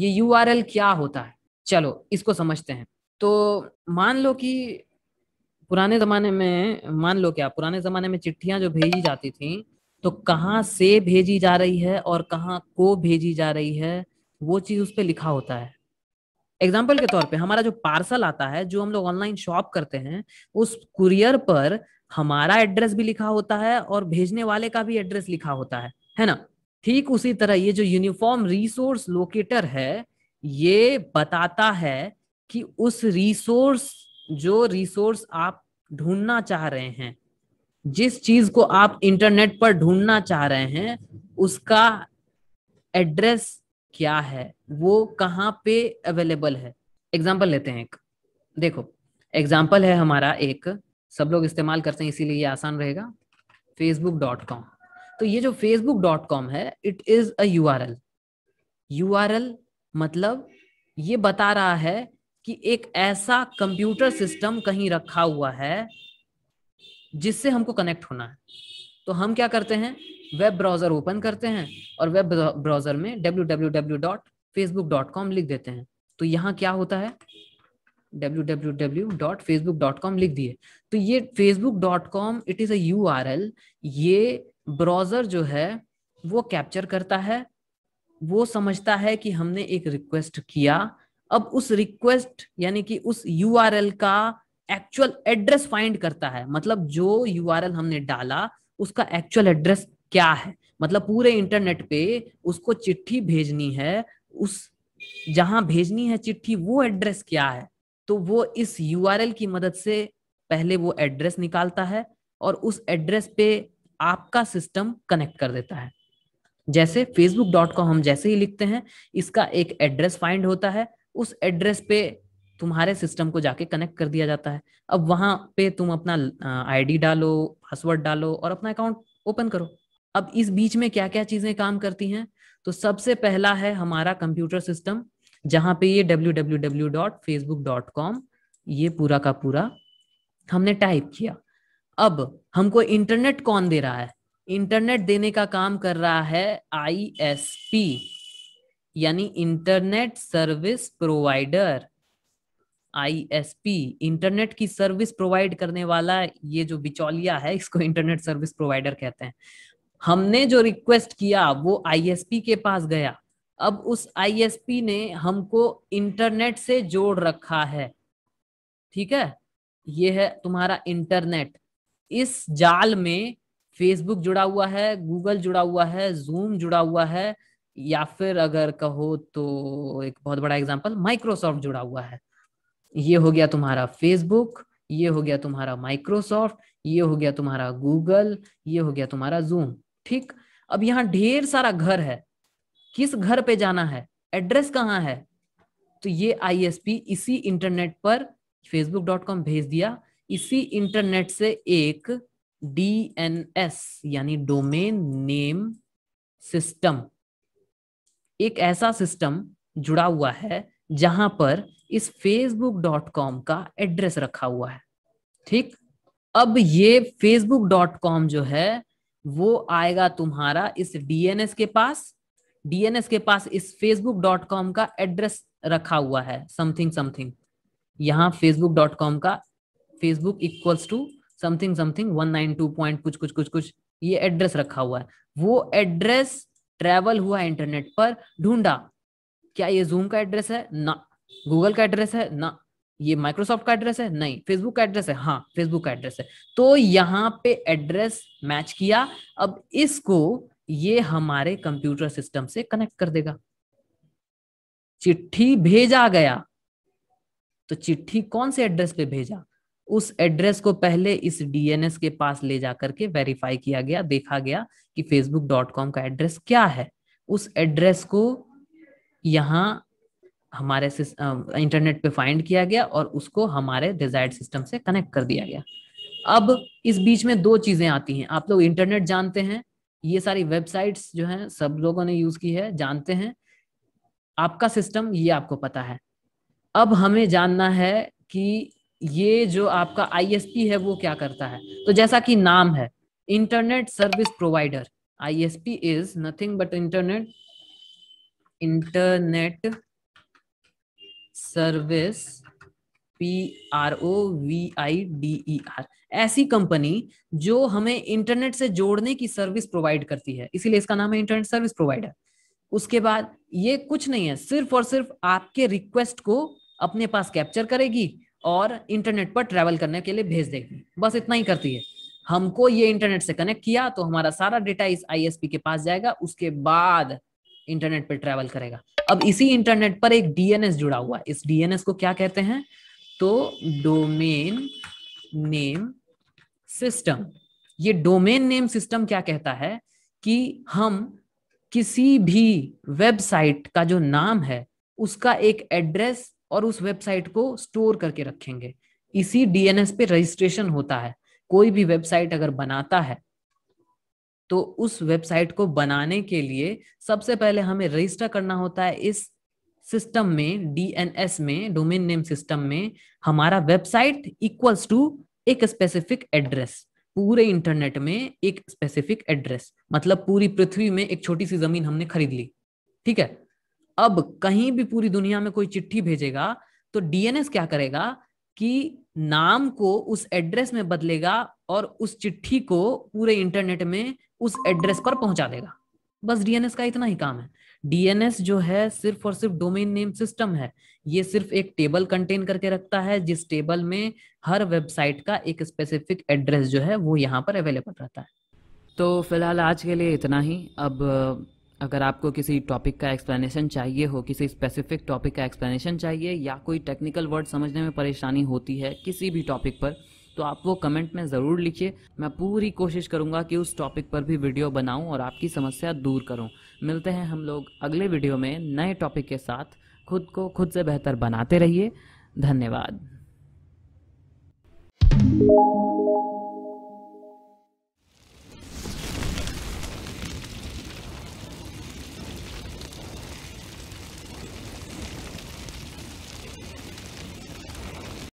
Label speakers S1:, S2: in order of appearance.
S1: ये यूआरएल क्या होता है, चलो इसको समझते हैं। तो मान लो कि पुराने जमाने में, मान लो क्या, पुराने जमाने में चिट्ठियां जो भेजी जाती थी, तो कहाँ से भेजी जा रही है और कहाँ को भेजी जा रही है, वो चीज उस पर लिखा होता है। एग्जाम्पल के तौर पे हमारा जो पार्सल आता है, जो हम लोग ऑनलाइन शॉप करते हैं, उस कुरियर पर हमारा एड्रेस भी लिखा होता है और भेजने वाले का भी एड्रेस लिखा होता है ना। ठीक उसी तरह ये जो यूनिफॉर्म रिसोर्स लोकेटर है, ये बताता है कि उस रिसोर्स, जो रिसोर्स आप ढूंढना चाह रहे हैं, जिस चीज को आप इंटरनेट पर ढूंढना चाह रहे हैं, उसका एड्रेस क्या है, वो कहाँ पे अवेलेबल है। एग्जाम्पल लेते हैं एक, देखो एग्जाम्पल है हमारा एक, सब लोग इस्तेमाल करते हैं इसीलिए ये आसान रहेगा, facebook.com। तो ये जो facebook.com है, it is a URL. URL मतलब ये बता रहा है कि एक ऐसा कंप्यूटर सिस्टम कहीं रखा हुआ है जिससे हमको कनेक्ट होना है। तो हम क्या करते हैं, वेब ब्राउजर ओपन करते हैं और वेब ब्राउजर में www.facebook.com लिख देते हैं। तो यहाँ क्या होता है, www.facebook.com लिख दिए, तो ये facebook.com it is a URL. ये ब्राउजर जो है वो कैप्चर करता है, वो समझता है कि हमने एक रिक्वेस्ट किया। अब उस रिक्वेस्ट यानी कि उस यूआरएल का एक्चुअल एड्रेस फाइंड करता है, मतलब जो यूआरएल हमने डाला उसका एक्चुअल एड्रेस क्या है, मतलब पूरे इंटरनेट पे उसको चिट्ठी भेजनी है, उस जहां भेजनी है चिट्ठी वो एड्रेस क्या है। तो वो इस यूआरएल की मदद से पहले वो एड्रेस निकालता है और उस एड्रेस पे आपका सिस्टम कनेक्ट कर देता है। जैसे facebook.com हम जैसे ही लिखते हैं, इसका एक एड्रेस फाइंड होता है, उस एड्रेस पे तुम्हारे सिस्टम को जाके कनेक्ट कर दिया जाता है। अब वहां पे तुम अपना आईडी डालो, पासवर्ड डालो और अपना अकाउंट ओपन करो। अब इस बीच में क्या क्या चीजें काम करती हैं, तो सबसे पहला है हमारा कंप्यूटर सिस्टम, जहां पे ये www.facebook.com ये पूरा का पूरा हमने टाइप किया। अब हमको इंटरनेट कौन दे रहा है, इंटरनेट देने का काम कर रहा है आईएसपी, यानी internet service provider. ISP internet की सर्विस प्रोवाइड करने वाला ये जो बिचौलिया है, इसको इंटरनेट सर्विस प्रोवाइडर कहते हैं। हमने जो रिक्वेस्ट किया वो आईएसपी के पास गया, अब उस आईएसपी ने हमको इंटरनेट से जोड़ रखा है। ठीक है, ये है तुम्हारा इंटरनेट। इस जाल में फेसबुक जुड़ा हुआ है, गूगल जुड़ा हुआ है, जूम जुड़ा हुआ है, या फिर अगर कहो तो एक बहुत बड़ा एग्जांपल माइक्रोसॉफ्ट जुड़ा हुआ है। ये हो गया तुम्हारा फेसबुक, ये हो गया तुम्हारा माइक्रोसॉफ्ट, ये हो गया तुम्हारा गूगल, ये हो गया तुम्हारा जूम। ठीक, अब यहाँ ढेर सारा घर है, किस घर पे जाना है, एड्रेस कहाँ है, तो ये आईएसपी इसी इंटरनेट पर facebook.com भेज दिया। इसी इंटरनेट से एक डीएनएस यानी डोमेन नेम सिस्टम, एक ऐसा सिस्टम जुड़ा हुआ है जहां पर इस facebook.com का एड्रेस रखा हुआ है। ठीक, अब ये facebook.com जो है वो आएगा तुम्हारा इस डीएनएस के पास, डीएनएस के पास इस facebook.com का एड्रेस रखा हुआ है समथिंग समथिंग, यहाँ facebook.com का Facebook equals to something something 192 point कुछ कुछ कुछ कुछ, ये एड्रेस रखा हुआ है। वो एड्रेस ट्रेवल हुआ इंटरनेट पर, ढूंढा, क्या ये जूम का एड्रेस है, ना, गूगल का एड्रेस है, ना, ये माइक्रोसॉफ्ट का एड्रेस है, नहीं, फेसबुक का एड्रेस है, हाँ फेसबुक का एड्रेस है। तो यहाँ पे एड्रेस मैच किया, अब इसको ये हमारे कंप्यूटर सिस्टम से कनेक्ट कर देगा। चिट्ठी भेजा गया, तो चिट्ठी कौन से एड्रेस पे भेजा, उस एड्रेस को पहले इस डीएनएस के पास ले जाकर के वेरीफाई किया गया, देखा गया कि facebook.com का एड्रेस क्या है। उस एड्रेस को यहाँ हमारे इंटरनेट पे फाइंड किया गया और उसको हमारे डिजायर्ड सिस्टम से कनेक्ट कर दिया गया। अब इस बीच में दो चीजें आती हैं, आप लोग इंटरनेट जानते हैं, ये सारी वेबसाइट्स जो हैं सब लोगों ने यूज की है, जानते हैं, आपका सिस्टम ये आपको पता है। अब हमें जानना है कि ये जो आपका आईएसपी है वो क्या करता है। तो जैसा कि नाम है internet service provider, ISP is nothing but internet service, PROVIDER, ऐसी कंपनी जो हमें इंटरनेट से जोड़ने की सर्विस प्रोवाइड करती है, इसीलिए इसका नाम है इंटरनेट सर्विस प्रोवाइडर। उसके बाद ये कुछ नहीं है, सिर्फ और सिर्फ आपके रिक्वेस्ट को अपने पास कैप्चर करेगी और इंटरनेट पर ट्रैवल करने के लिए भेज देगी, बस इतना ही करती है। हमको ये इंटरनेट से कनेक्ट किया तो हमारा सारा डेटा इस ISP के पास जाएगा, उसके बाद इंटरनेट पर ट्रैवल करेगा। अब इसी इंटरनेट पर एक DNS जुड़ा हुआ है, इस DNS को क्या कहते हैं, तो डोमेन नेम सिस्टम। ये डोमेन नेम सिस्टम क्या कहता है कि हम किसी भी वेबसाइट का जो नाम है उसका एक एड्रेस और उस वेबसाइट को स्टोर करके रखेंगे। इसी DNS पे रजिस्ट्रेशन होता है। कोई भी वेबसाइट अगर बनाता है तो उस वेबसाइट को बनाने के लिए सबसे पहले हमें रजिस्टर करना होता है इस सिस्टम में, DNS में, डोमेन नेम सिस्टम में। हमारा वेबसाइट इक्वल्स टू एक स्पेसिफिक एड्रेस, पूरे इंटरनेट में एक स्पेसिफिक एड्रेस, मतलब पूरी पृथ्वी में एक छोटी सी जमीन हमने खरीद ली, ठीक है। अब कहीं भी पूरी दुनिया में कोई चिट्ठी भेजेगा तो DNS क्या करेगा कि नाम को उस एड्रेस में बदलेगा और उस चिट्ठी को पूरे इंटरनेट में उस एड्रेस पर पहुंचा देगा। बस DNS का इतना ही काम है। DNS जो है सिर्फ और सिर्फ डोमेन नेम सिस्टम है। ये सिर्फ एक टेबल कंटेन करके रखता है, जिस टेबल में हर वेबसाइट का एक स्पेसिफिक एड्रेस जो है वो यहाँ पर अवेलेबल रहता है।
S2: तो फिलहाल आज के लिए इतना ही। अब अगर आपको किसी टॉपिक का एक्सप्लेनेशन चाहिए हो, किसी स्पेसिफिक टॉपिक का एक्सप्लेनेशन चाहिए, या कोई टेक्निकल वर्ड समझने में परेशानी होती है किसी भी टॉपिक पर, तो आप वो कमेंट में ज़रूर लिखिए। मैं पूरी कोशिश करूँगा कि उस टॉपिक पर भी वीडियो बनाऊँ और आपकी समस्या दूर करूँ। मिलते हैं हम लोग अगले वीडियो में नए टॉपिक के साथ। खुद को खुद से बेहतर बनाते रहिए। धन्यवाद।